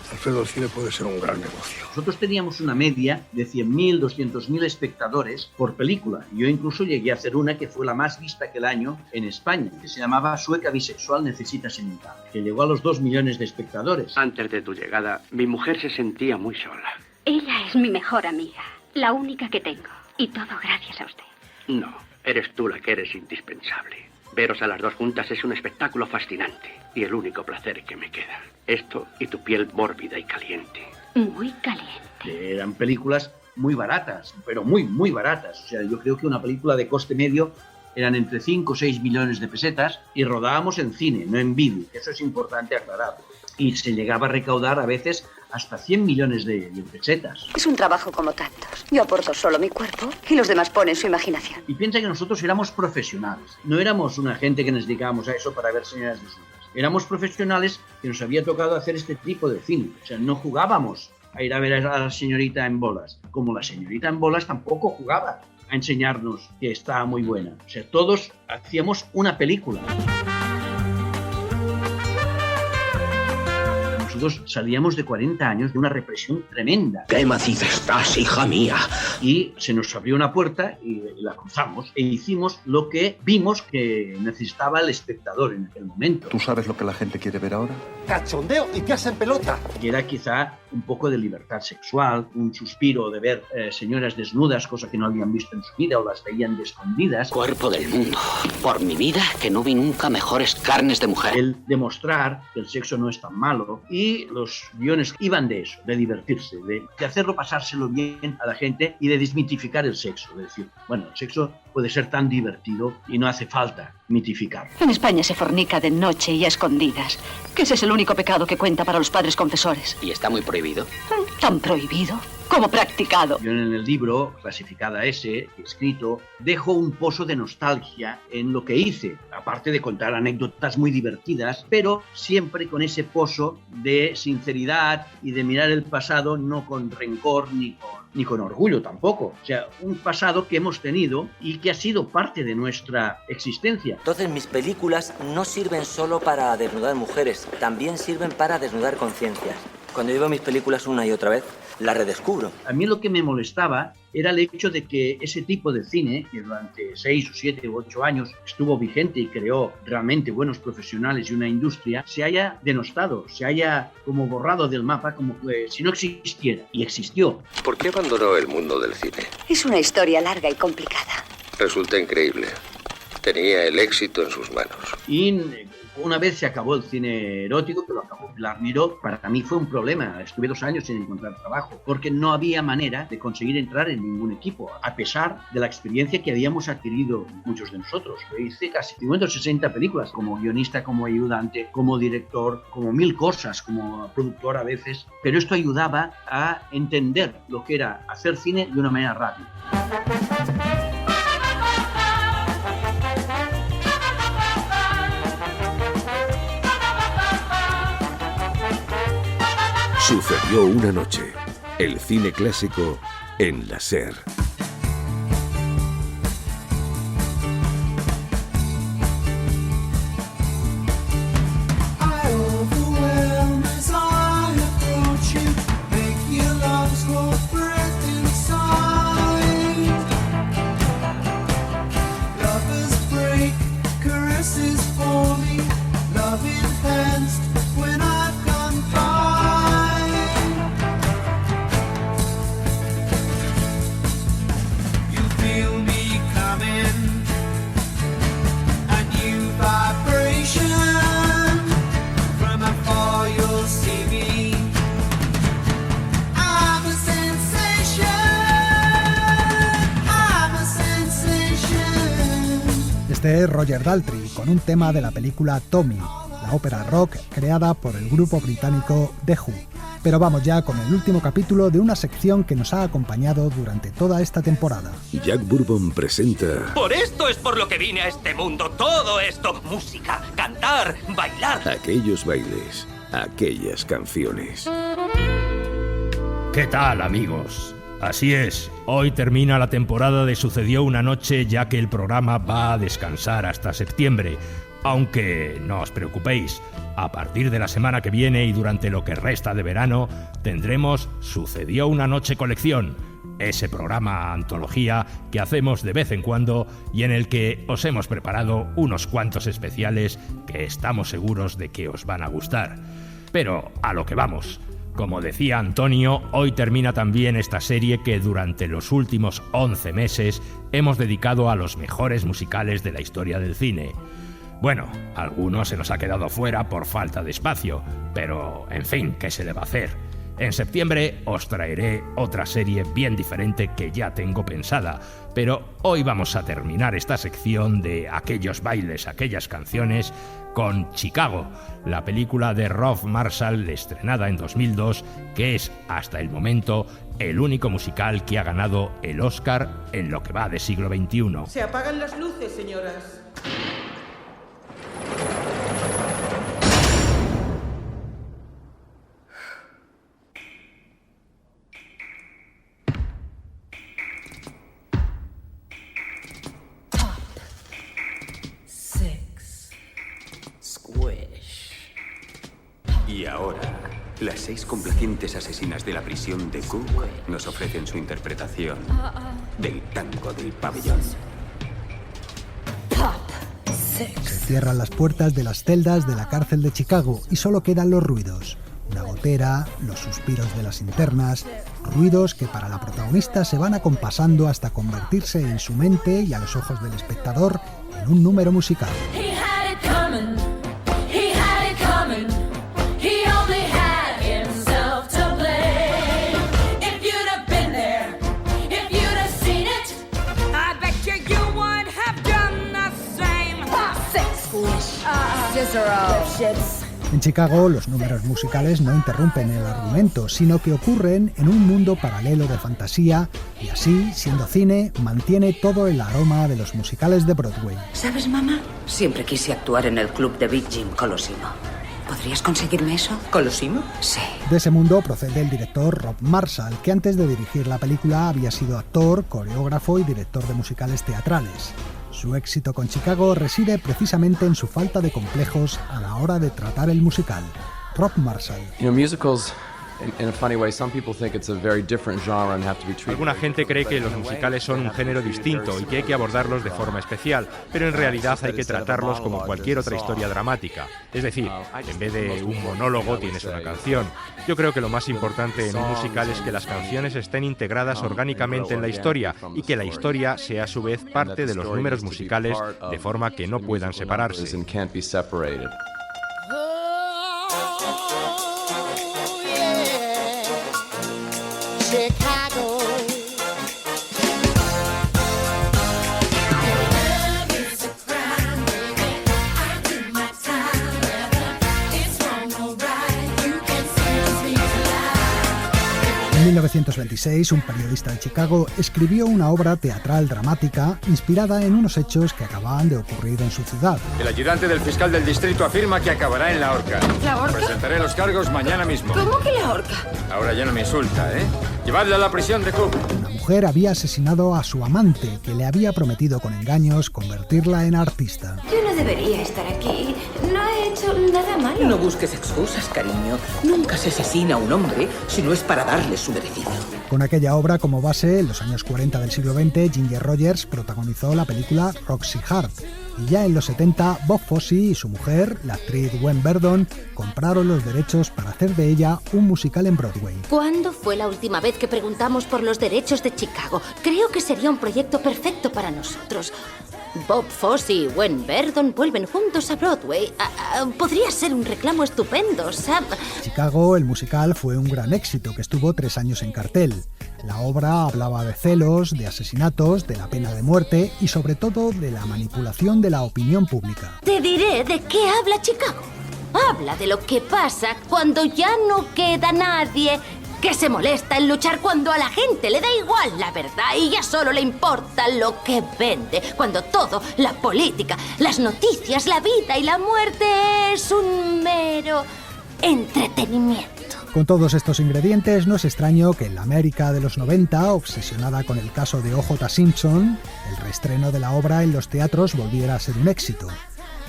Alfredo, el cine puede ser un gran negocio.
Nosotros teníamos una media de 100.000, 200.000 espectadores por película. Yo incluso llegué a hacer una que fue la más vista aquel año en España, que se llamaba Sueca bisexual necesita semental, que llegó a los 2 millones de espectadores.
Antes de tu llegada, mi mujer se sentía muy sola.
Ella es mi mejor amiga, la única que tengo. Y todo gracias a usted.
No, eres tú la que eres indispensable. Veros a las dos juntas es un espectáculo fascinante y el único placer que me queda. Esto y tu piel mórbida y caliente.
Muy caliente.
Eran películas muy baratas, pero muy, muy baratas. O sea, yo creo que una película de coste medio eran entre 5 o 6 millones de pesetas y rodábamos en cine, no en vídeo. Eso es importante aclarar. Y se llegaba a recaudar a veces hasta 100 millones de pesetas.
Es un trabajo como tantos. Yo aporto solo mi cuerpo y los demás ponen su imaginación.
Y piensa que nosotros éramos profesionales. No éramos una gente que nos dedicábamos a eso para ver señoras desnudas. Éramos profesionales que nos había tocado hacer este tipo de cine. O sea, no jugábamos a ir a ver a la señorita en bolas. Como la señorita en bolas tampoco jugaba a enseñarnos que estaba muy buena. O sea, todos hacíamos una película. Nosotros salíamos de 40 años de una represión tremenda.
¡Qué maciza estás, hija mía!
Y se nos abrió una puerta y la cruzamos e hicimos lo que vimos que necesitaba el espectador en aquel momento.
¿Tú sabes lo que la gente quiere ver ahora?
¡Cachondeo y te hacen pelota!
Y era quizá un poco de libertad sexual, un suspiro de ver señoras desnudas, cosa que no habían visto en su vida o las veían de escondidas.
Cuerpo del mundo. Por mi vida, que no vi nunca mejores carnes de mujer.
El demostrar que el sexo no es tan malo. Y los guiones iban de eso, de divertirse, de hacerlo pasárselo bien a la gente y de desmitificar el sexo. De decir, bueno, el sexo puede ser tan divertido y no hace falta mitificarlo.
En España se fornica de noche y a escondidas, que ese es el único pecado que cuenta para los padres confesores.
¿Y está muy prohibido?
¿Tan prohibido como practicado?
Yo en el libro, clasificada S, escrito, dejo un pozo de nostalgia en lo que hice, aparte de contar anécdotas muy divertidas, pero siempre con ese pozo de sinceridad y de mirar el pasado no con rencor ni con orgullo tampoco. O sea, un pasado que hemos tenido y que ha sido parte de nuestra existencia.
Entonces mis películas no sirven solo para desnudar mujeres, también sirven para desnudar conciencias. Cuando yo veo mis películas una y otra vez, las redescubro.
A mí lo que me molestaba era el hecho de que ese tipo de cine, que durante 6 o 7 u 8 años estuvo vigente y creó realmente buenos profesionales y una industria, se haya denostado, se haya como borrado del mapa, como que si no existiera. Y existió.
¿Por qué abandonó el mundo del cine?
Es una historia larga y complicada.
Resulta increíble. Tenía el éxito en sus manos.
Y Una vez se acabó el cine erótico, que lo acabó Pilar Miró, para mí fue un problema. Estuve 2 años sin encontrar trabajo, porque no había manera de conseguir entrar en ningún equipo, a pesar de la experiencia que habíamos adquirido muchos de nosotros. Yo hice casi 50 o 60 películas, como guionista, como ayudante, como director, como 1000 cosas, como productor a veces, pero esto ayudaba a entender lo que era hacer cine de una manera rápida.
Sucedió una noche. El cine clásico en la SER.
Roger Daltrey con un tema de la película Tommy, la ópera rock creada por el grupo británico The Who. Pero vamos ya con el último capítulo de una sección que nos ha acompañado durante toda esta temporada.
Jack Bourbon presenta...
Por esto es por lo que vine a este mundo, todo esto, música, cantar, bailar.
Aquellos bailes, aquellas canciones.
¿Qué tal, amigos? Así es, hoy termina la temporada de Sucedió una noche, ya que el programa va a descansar hasta septiembre. Aunque no os preocupéis, a partir de la semana que viene y durante lo que resta de verano, tendremos Sucedió una noche colección, ese programa antología que hacemos de vez en cuando y en el que os hemos preparado unos cuantos especiales que estamos seguros de que os van a gustar. Pero a lo que vamos. Como decía Antonio, hoy termina también esta serie que durante los últimos 11 meses hemos dedicado a los mejores musicales de la historia del cine. Bueno, algunos se nos ha quedado fuera por falta de espacio, pero en fin, ¿qué se le va a hacer? En septiembre os traeré otra serie bien diferente que ya tengo pensada, pero hoy vamos a terminar esta sección de aquellos bailes, aquellas canciones, con Chicago, la película de Rob Marshall estrenada en 2002, que es, hasta el momento, el único musical que ha ganado el Oscar en lo que va de siglo XXI.
Se apagan las luces, señoras.
Y ahora, las 6 complacientes asesinas de la prisión de Cook nos ofrecen su interpretación del tango del pabellón.
Se cierran las puertas de las celdas de la cárcel de Chicago y solo quedan los ruidos. Una gotera, los suspiros de las internas, ruidos que para la protagonista se van acompasando hasta convertirse en su mente y a los ojos del espectador en un número musical. En Chicago, los números musicales no interrumpen el argumento, sino que ocurren en un mundo paralelo de fantasía y así, siendo cine, mantiene todo el aroma de los musicales de Broadway.
¿Sabes, mamá? Siempre quise actuar en el club de Big Jim Colosimo. ¿Podrías conseguirme eso?
¿Colosimo?
Sí.
De ese mundo procede el director Rob Marshall, que antes de dirigir la película había sido actor, coreógrafo y director de musicales teatrales. Su éxito con Chicago reside precisamente en su falta de complejos a la hora de tratar el musical. Rob Marshall.
Musicals
Alguna gente cree que los musicales son un género distinto y que hay que abordarlos de forma especial, pero en realidad hay que tratarlos como cualquier otra historia dramática. Es decir, en vez de un monólogo tienes una canción. Yo creo que lo más importante en un musical es que las canciones estén integradas orgánicamente en la historia y que la historia sea a su vez parte de los números musicales de forma que no puedan separarse.
En 1926, un periodista de Chicago escribió una obra teatral dramática inspirada en unos hechos que acababan de ocurrir en su ciudad.
El ayudante del fiscal del distrito afirma que acabará en la horca.
¿La horca?
Presentaré los cargos mañana mismo.
¿Cómo que la horca?
Ahora ya no me insulta, ¿eh? Llevadla a la prisión de Cook.
Una mujer había asesinado a su amante, que le había prometido con engaños convertirla en artista.
Yo no debería estar aquí. No he hecho nada malo.
No busques excusas, cariño. Nunca se asesina a un hombre si no es para darle su merecido.
Con aquella obra como base, en los años 40 del siglo XX, Ginger Rogers protagonizó la película Roxy Hart. Y ya en los 70, Bob Fosse y su mujer, la actriz Gwen Verdon, compraron los derechos para hacer de ella un musical en Broadway.
¿Cuándo fue la última vez que preguntamos por los derechos de Chicago? Creo que sería un proyecto perfecto para nosotros. Bob Fosse y Gwen Verdon vuelven juntos a Broadway. Podría ser un reclamo estupendo, Sam.
Chicago, el musical, fue un gran éxito que estuvo 3 años en cartel. La obra hablaba de celos, de asesinatos, de la pena de muerte y sobre todo de la manipulación de la opinión pública.
Te diré de qué habla Chicago. Habla de lo que pasa cuando ya no queda nadie que se molesta en luchar, cuando a la gente le da igual la verdad y ya solo le importa lo que vende, cuando todo, la política, las noticias, la vida y la muerte es un mero entretenimiento.
Con todos estos ingredientes, no es extraño que en la América de los 90, obsesionada con el caso de O.J. Simpson, el reestreno de la obra en los teatros volviera a ser un éxito.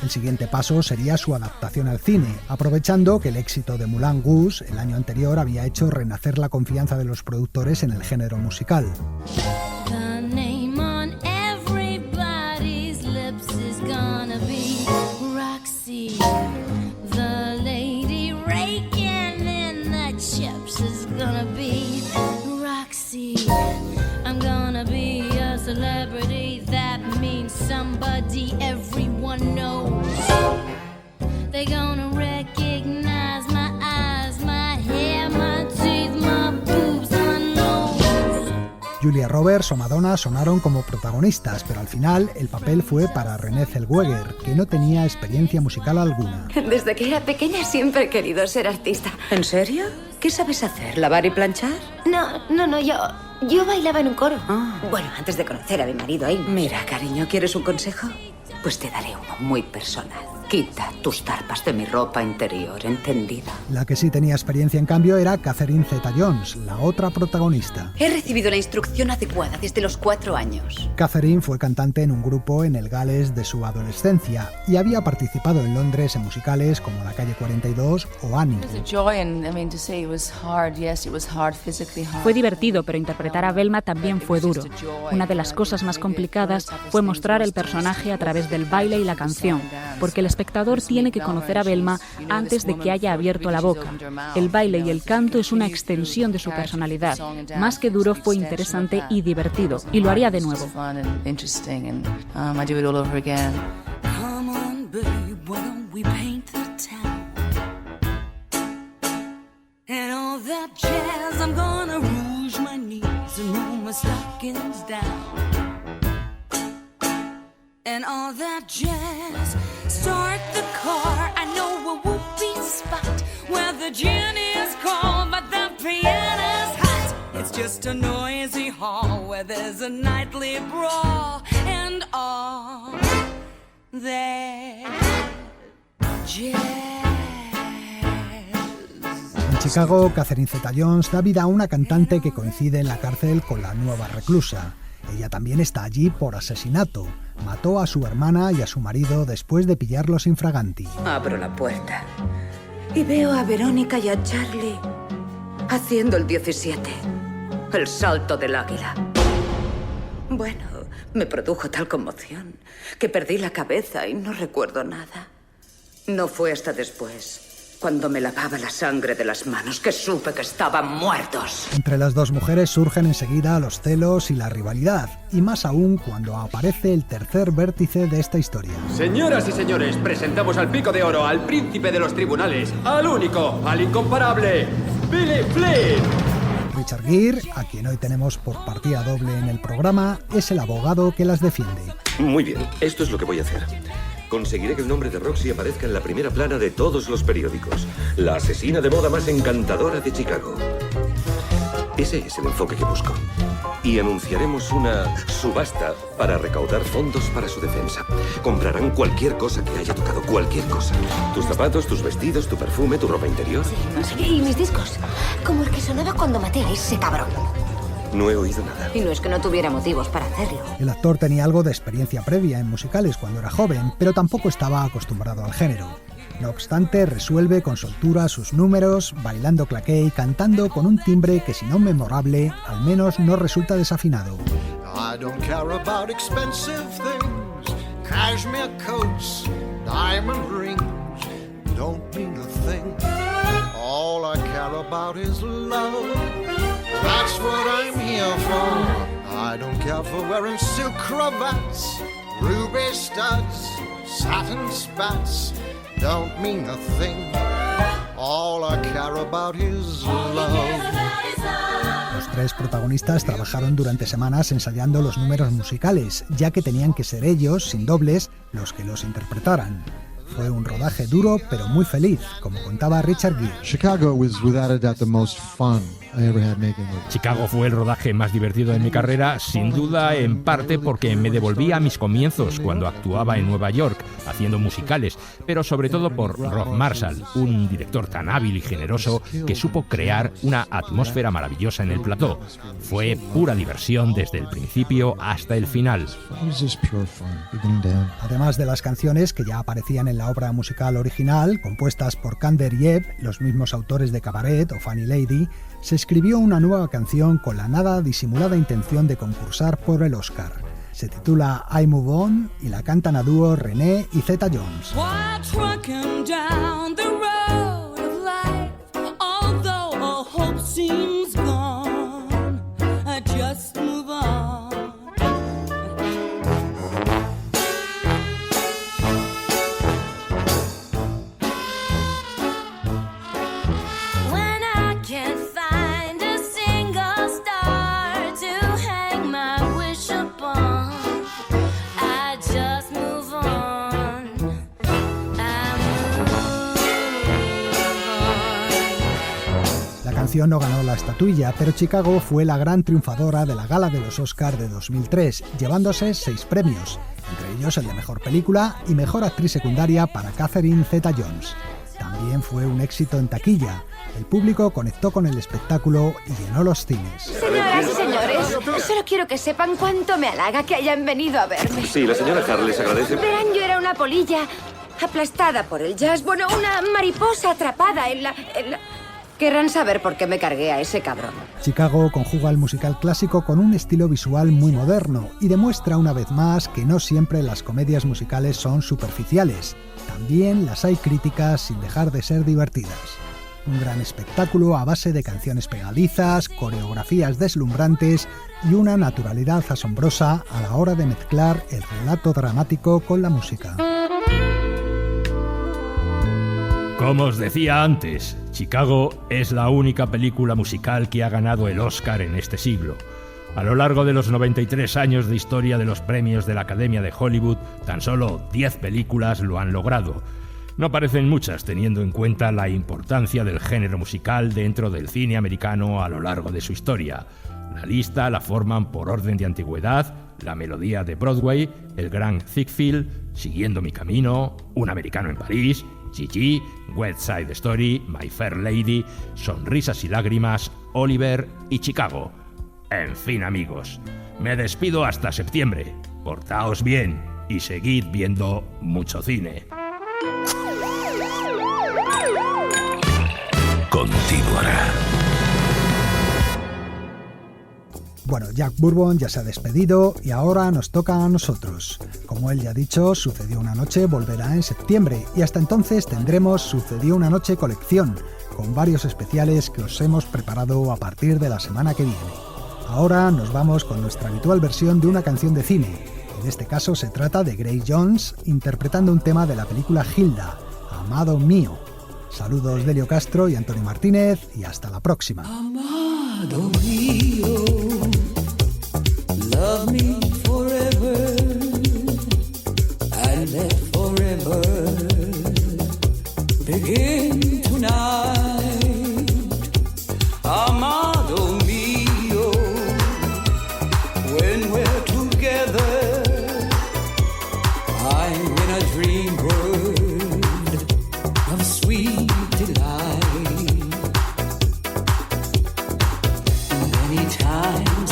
El siguiente paso sería su adaptación al cine, aprovechando que el éxito de Moulin Rouge el año anterior había hecho renacer la confianza de los productores en el género musical.
Somebody everyone knows. They're gonna recognize my eyes, my hair, my teeth, my boobs, my nose.
Julia Roberts o Madonna sonaron como protagonistas, pero al final el papel fue para Renée Zellweger, que no tenía experiencia musical alguna.
Desde que era pequeña siempre he querido ser artista.
¿En serio? ¿Qué sabes hacer? ¿Lavar y planchar?
No, yo bailaba en un coro. Bueno, antes de conocer a mi marido ahí.
Mira, cariño, ¿quieres un consejo? Pues te daré uno muy personal. Quita tus tarpas de mi ropa interior, ¿entendida?
La que sí tenía experiencia, en cambio, era Catherine Zeta-Jones, la otra protagonista.
He recibido la instrucción adecuada desde los 4 años.
Catherine fue cantante en un grupo en el Gales de su adolescencia y había participado en Londres en musicales como La Calle 42 o Annie.
Fue divertido, pero interpretar a Velma también fue duro. Una de las cosas más complicadas fue mostrar el personaje a través del baile y la canción, porque el espectador tiene que conocer a Velma antes de que haya abierto la boca. El baile y el canto es una extensión de su personalidad. Más que duro, fue interesante y divertido, y lo haría de nuevo.
And all that jazz, start the car. I know a whoopee spot where the gin is cold, but the piano's hot. It's just a noisy hall where there's a nightly brawl, and all that jazz.
En Chicago, Catherine Zeta-Jones da vida a una cantante que coincide en la cárcel con la nueva reclusa. Ella también está allí por asesinato. Mató a su hermana y a su marido después de pillarlos infraganti.
Abro la puerta y veo a Verónica y a Charlie haciendo el 17, el salto del águila. Bueno, me produjo tal conmoción que perdí la cabeza y no recuerdo nada. No fue hasta después, cuando me lavaba la sangre de las manos, que supe que estaban muertos.
Entre las dos mujeres surgen enseguida los celos y la rivalidad, y más aún cuando aparece el tercer vértice de esta historia.
Señoras y señores, presentamos al Pico de Oro, al príncipe de los tribunales, al único, al incomparable, Billy Flynn.
Richard Gere, a quien hoy tenemos por partida doble en el programa, es el abogado que las defiende.
Muy bien, esto es lo que voy a hacer. Conseguiré que el nombre de Roxy aparezca en la primera plana de todos los periódicos. La asesina de moda más encantadora de Chicago. Ese es el enfoque que busco. Y anunciaremos una subasta para recaudar fondos para su defensa. Comprarán cualquier cosa que haya tocado, cualquier cosa. Tus zapatos, tus vestidos, tu perfume, tu ropa interior.
Y mis discos, como el que sonaba cuando maté a ese cabrón.
No he oído nada.
Y no es que no tuviera motivos para hacerlo.
El actor tenía algo de experiencia previa en musicales cuando era joven, pero tampoco estaba acostumbrado al género. No obstante, resuelve con soltura sus números, bailando claqué y cantando con un timbre que, si no memorable, al menos no resulta desafinado.
I don't care about expensive things, cashmere coats, diamond rings, don't mean a thing. All I care about is love. That's what I'm here for. I don't care for wearing silk cravats, ruby studs, satin spats. Don't mean a thing. All I care about is love.
Los tres protagonistas trabajaron durante semanas ensayando los números musicales, ya que tenían que ser ellos, sin dobles, los que los interpretaran. Fue un rodaje duro, pero muy feliz, como contaba Richard Gere.
Chicago was without a doubt the most fun I ever had making it.
Chicago fue el rodaje más divertido de mi carrera, sin duda en parte porque me devolví a mis comienzos cuando actuaba en Nueva York, haciendo musicales, pero sobre todo por Rob Marshall, un director tan hábil y generoso que supo crear una atmósfera maravillosa en el plató. Fue pura diversión desde el principio hasta el final.
Además de las canciones que ya aparecían en la obra musical original, compuestas por Kander y Ebb, los mismos autores de Cabaret o Funny Lady, se escribió una nueva canción con la nada disimulada intención de concursar por el Oscar. Se titula I Move On y la cantan a dúo René y Zeta Jones. No ganó la estatuilla, pero Chicago fue la gran triunfadora de la gala de los Oscar de 2003, llevándose 6 premios, entre ellos el de Mejor Película y Mejor Actriz Secundaria para Catherine Zeta-Jones. También fue un éxito en taquilla. El público conectó con el espectáculo y llenó los cines.
Señoras y señores, solo quiero que sepan cuánto me halaga que hayan venido a verme.
Sí, la señora Harles agradece.
Verán, yo era una polilla aplastada por el jazz, bueno, una mariposa atrapada en la... Querrán saber por qué me cargué a ese cabrón.
Chicago conjuga el musical clásico con un estilo visual muy moderno y demuestra una vez más que no siempre las comedias musicales son superficiales. También las hay críticas sin dejar de ser divertidas. Un gran espectáculo a base de canciones pegadizas, coreografías deslumbrantes y una naturalidad asombrosa a la hora de mezclar el relato dramático con la música.
Como os decía antes, Chicago es la única película musical que ha ganado el Oscar en este siglo. A lo largo de los 93 años de historia de los premios de la Academia de Hollywood, tan solo 10 películas lo han logrado. No parecen muchas teniendo en cuenta la importancia del género musical dentro del cine americano a lo largo de su historia. La lista la forman por orden de antigüedad La melodía de Broadway, El gran Ziegfeld, Siguiendo mi camino, Un americano en París, Gigi, West Side Story, My Fair Lady, Sonrisas y lágrimas, Oliver y Chicago. En fin, amigos, me despido hasta septiembre. Portaos bien y seguid viendo mucho cine.
Continuará.
Bueno, Jack Bourbon ya se ha despedido y ahora nos toca a nosotros. Como él ya ha dicho, Sucedió una noche volverá en septiembre y hasta entonces tendremos Sucedió una noche colección, con varios especiales que os hemos preparado a partir de la semana que viene. Ahora nos vamos con nuestra habitual versión de una canción de cine. En este caso se trata de Grace Jones interpretando un tema de la película Hilda, Amado mío. Saludos de Elio Castro y Antonio Martínez y hasta la próxima.
Amado mío, love me forever and let forever begin tonight. Amado mío, when we're together, I'm in a dream world of sweet delight. Many times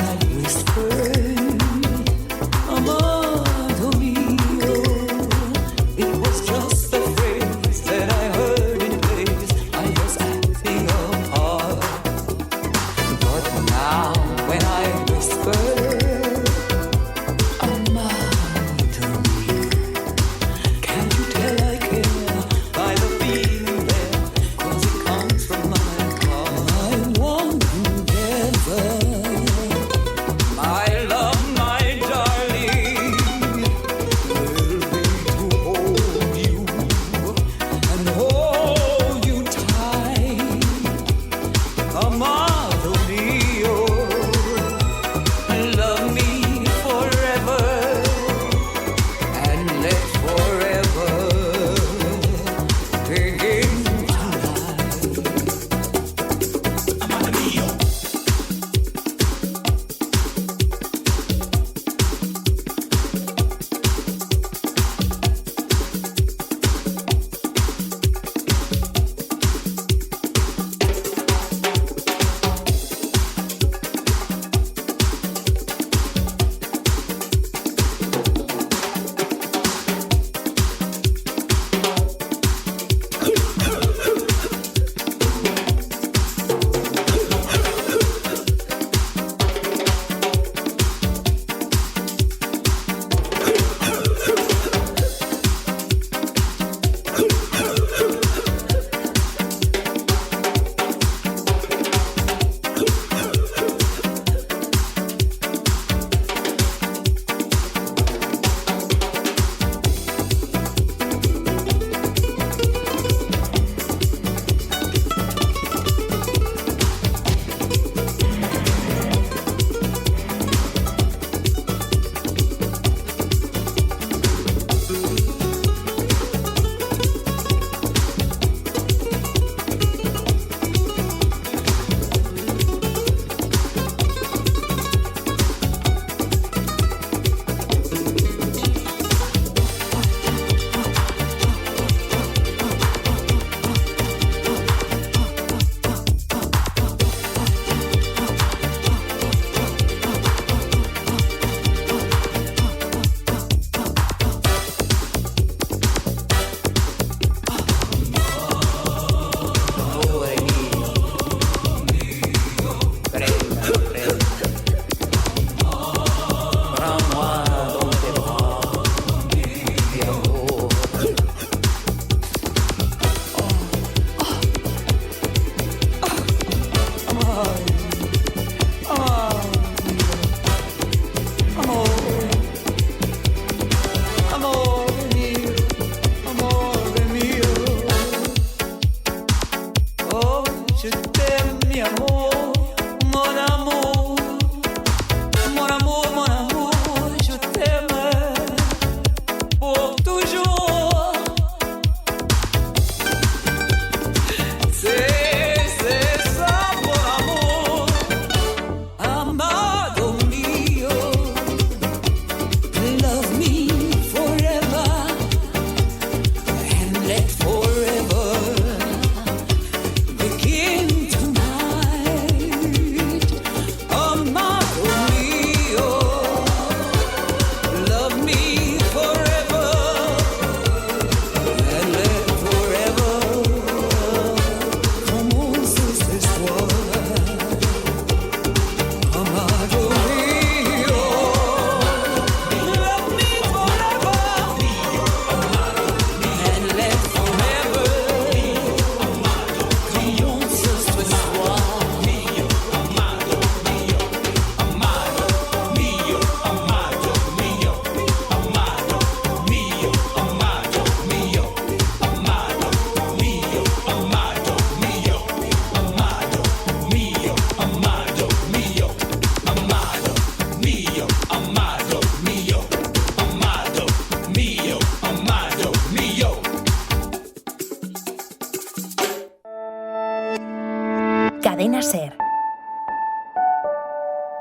Cadena SER.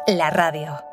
La radio.